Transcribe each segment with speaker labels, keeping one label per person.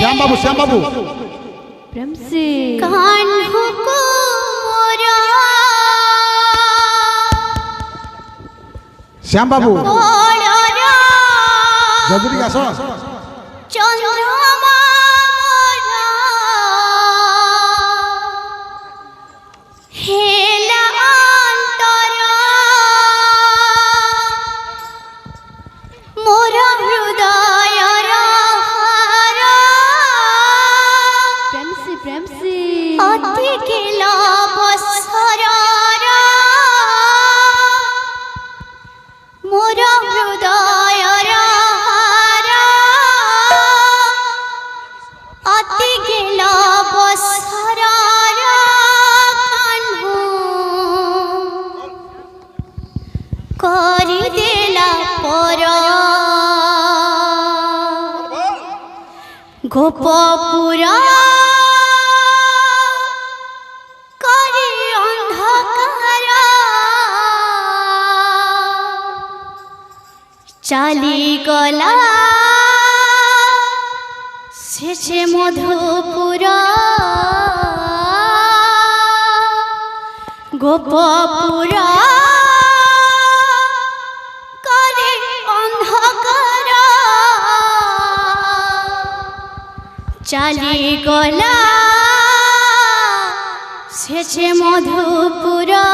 Speaker 1: श्याम बाबू
Speaker 2: प्रेम से
Speaker 3: कान्हू को मोरा
Speaker 1: श्याम बाबू
Speaker 3: कोलरा
Speaker 1: जल्दी आसो
Speaker 3: चंद्रमा मोरा हेला अंतरा मोरा हृदय
Speaker 2: प्रेम से
Speaker 3: अति किला बसरा मोर हृदय अति किला बसरा करी देला पर गोपपुरा चाली गला से मधुपुरा गोपपुरा करे अंधकार चाली गला से मधुपुरा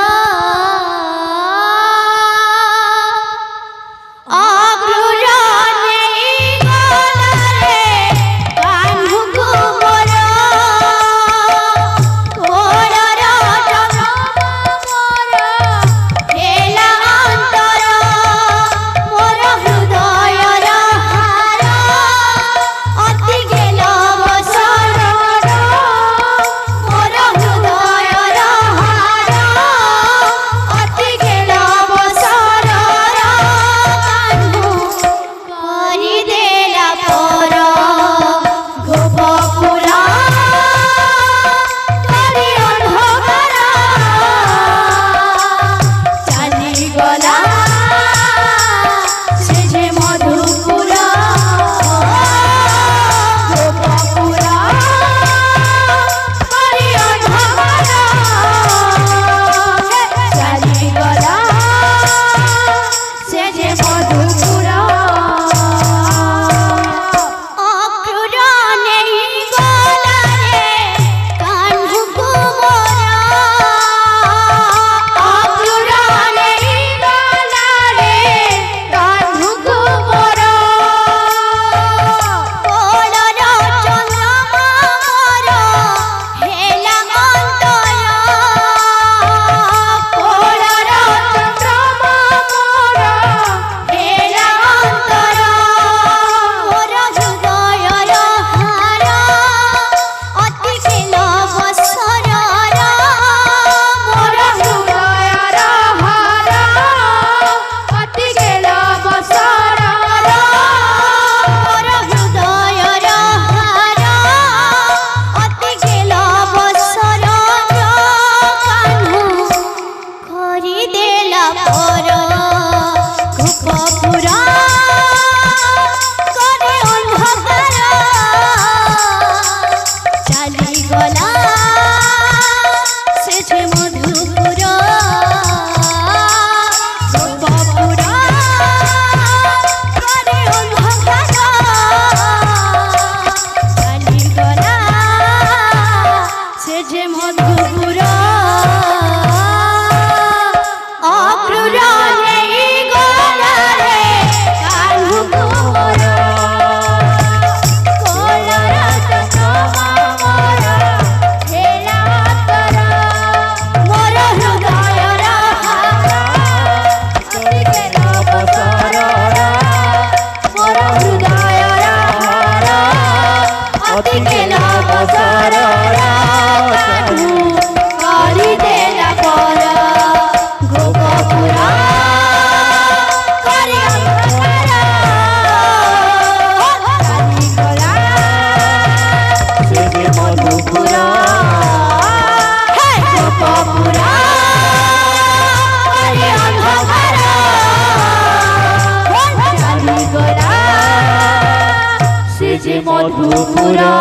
Speaker 2: मधुपुरा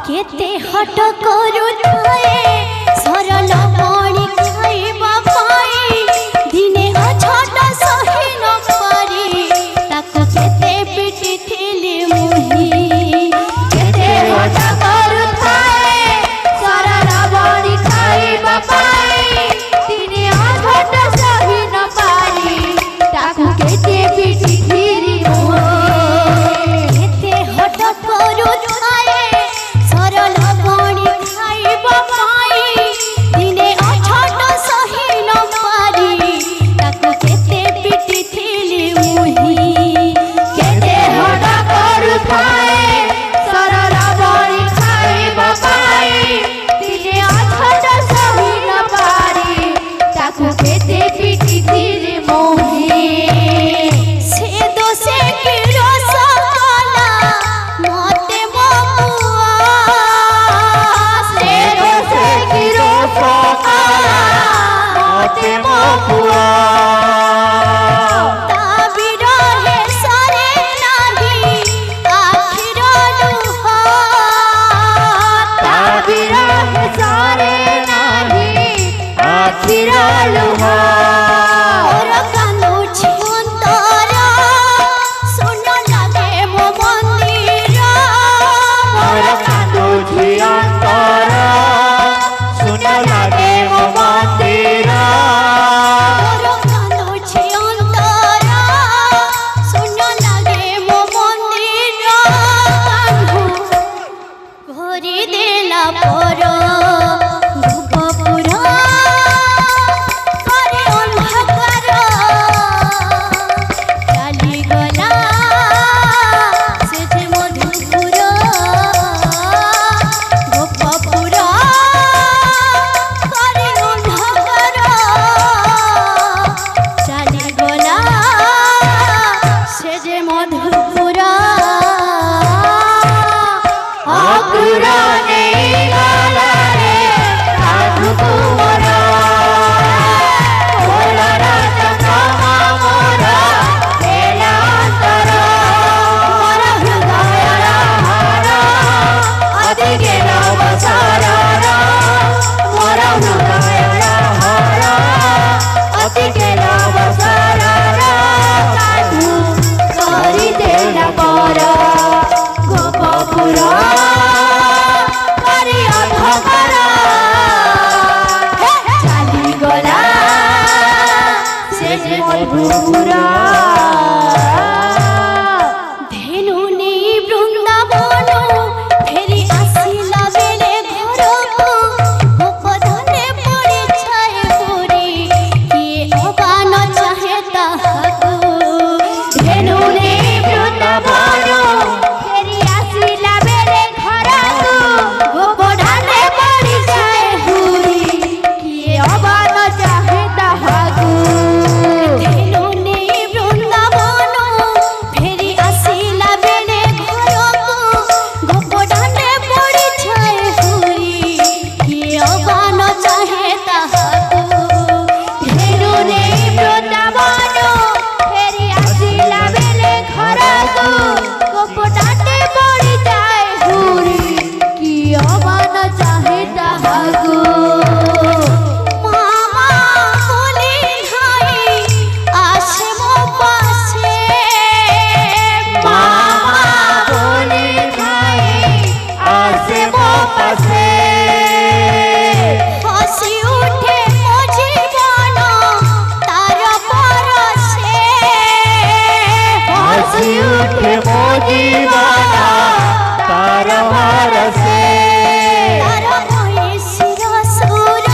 Speaker 3: केते हट करुथाए सरल बणी खाइबा पाई दिने अछट सही न पारी ताको केते पिटी थिली मुही
Speaker 2: केते हट करुथाए सरल बणी खाइबा पाई दिने अछट सही न पारी ताको केते पिटी थिली मुही
Speaker 3: केते हट करुथाए सरल बणी खाइबा पाई दिने अछट सही न पारी ताको केते पिटी थिली मुही
Speaker 2: केते हट करुथाए सरल बणी खाइबा पाई दिने अछट सही न पारी ताको केते पिटी थिली मुही
Speaker 3: से दोसे की रसगोला मते बबुआ
Speaker 2: से दोसे की रसगोला मते बबुआ
Speaker 3: ताबीर हे सरे नाही आखिर लुह
Speaker 2: ताबीर हे सरे नाही आखिर लुह
Speaker 3: और कानुछि अंतर सुन लागे मो मंदिर
Speaker 2: मोर कांदुछि अंतर सुन लागे मो मंदिर
Speaker 3: और कानुछि अंतर सुन लागे मो मंदिर कान्हू घोरी देला पर गोपपुरा करे अन्धकार चाली गला से जे मधुपुरा गोपपुरा करे अन्धकार चाली गला से जे मधुपुरा
Speaker 2: अकुर नहीं गला रे साधु कुंवर कोलर चंद्रमा मोर बेलांतर मोर हृदय हर अधिके नवसर मोर हृदय हर अधिके नवसर साधु करि देला पर गोपपुरा करि अन्धकार चाली गला से जे मधुपुरा
Speaker 3: धेनु नेई बृंदावन फेरी आसिला बेले घरको गोपधने पड़े छाए पूरी किए अबान चाहे ताहाको
Speaker 2: धेनु नेई बृंदावन
Speaker 3: फेरी आसिला बेले घरको गोपधने पड़े छाए पूरी
Speaker 2: किए अबान चाहे ताहाकु
Speaker 3: धेनु नेई बृंदावन फेरी आसिला बेले घरको गोपधने पड़े छाए पूरी किए अबान चाहे ताहाको
Speaker 2: धेनु नेई बृंदावन फेरी आसिला बेले घरको गोपटाटे पड़ी जाए हुरी किए अबान चाहे ताहाकु
Speaker 3: मामा बोली धाई आसे मो पासे
Speaker 2: मामा बोली खाई आसे मो पासे
Speaker 3: हसी उठे मो जीवन तार परसे
Speaker 2: हसी उठे मो जीवन तार भरसे
Speaker 3: तार भई सिर सुर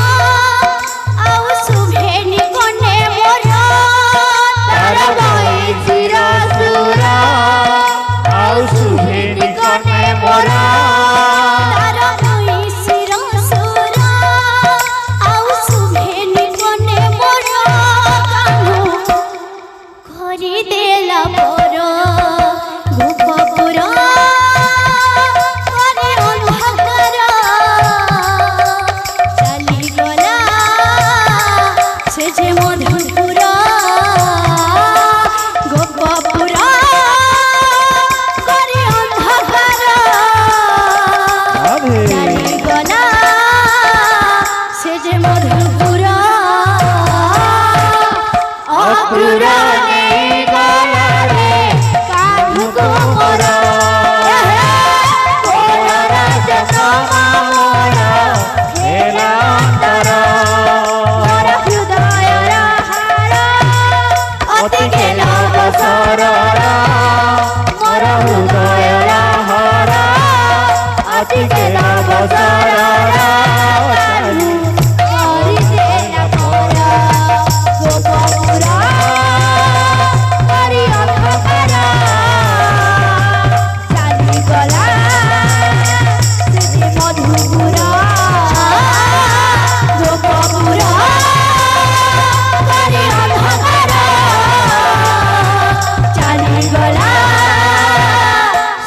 Speaker 3: आउ सुभेनी कने मोर
Speaker 2: तार भई चिर सुर आउ सुभे निकने मोर
Speaker 3: तार भई सिर सुर आउ सुभेनी कने मोर कान्हू घोरी देला पर गोपपुरा करे अन्धकार चाली गला से जे मधुपुरा गोपपुरा
Speaker 2: क्रूर नहीं गला रे कान्हू को मोरा मोरा राजा क्षमा मोरा हेला अंतरा
Speaker 3: ମୋର ହୃଦୟର ହାଡ଼
Speaker 2: ଅତି ଖେଳ ବସରରା ମୋର ହୃଦୟର ହର ଅତି ଖେଳ ବସରରା ଚାଲୁ
Speaker 3: କରିଦେଲା ମୋର ଗୋପପୁର କରି ଅନ୍ଧକାର ଚାଲିଗଲା ସେ ମଧୁପୁର ଗୋପପୁର କରି ଅନ୍ଧକାର ଚାଲିଗଲା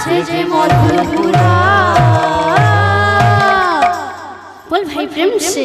Speaker 3: ସେ যে মধুপুর। बोल भाई प्रेम से।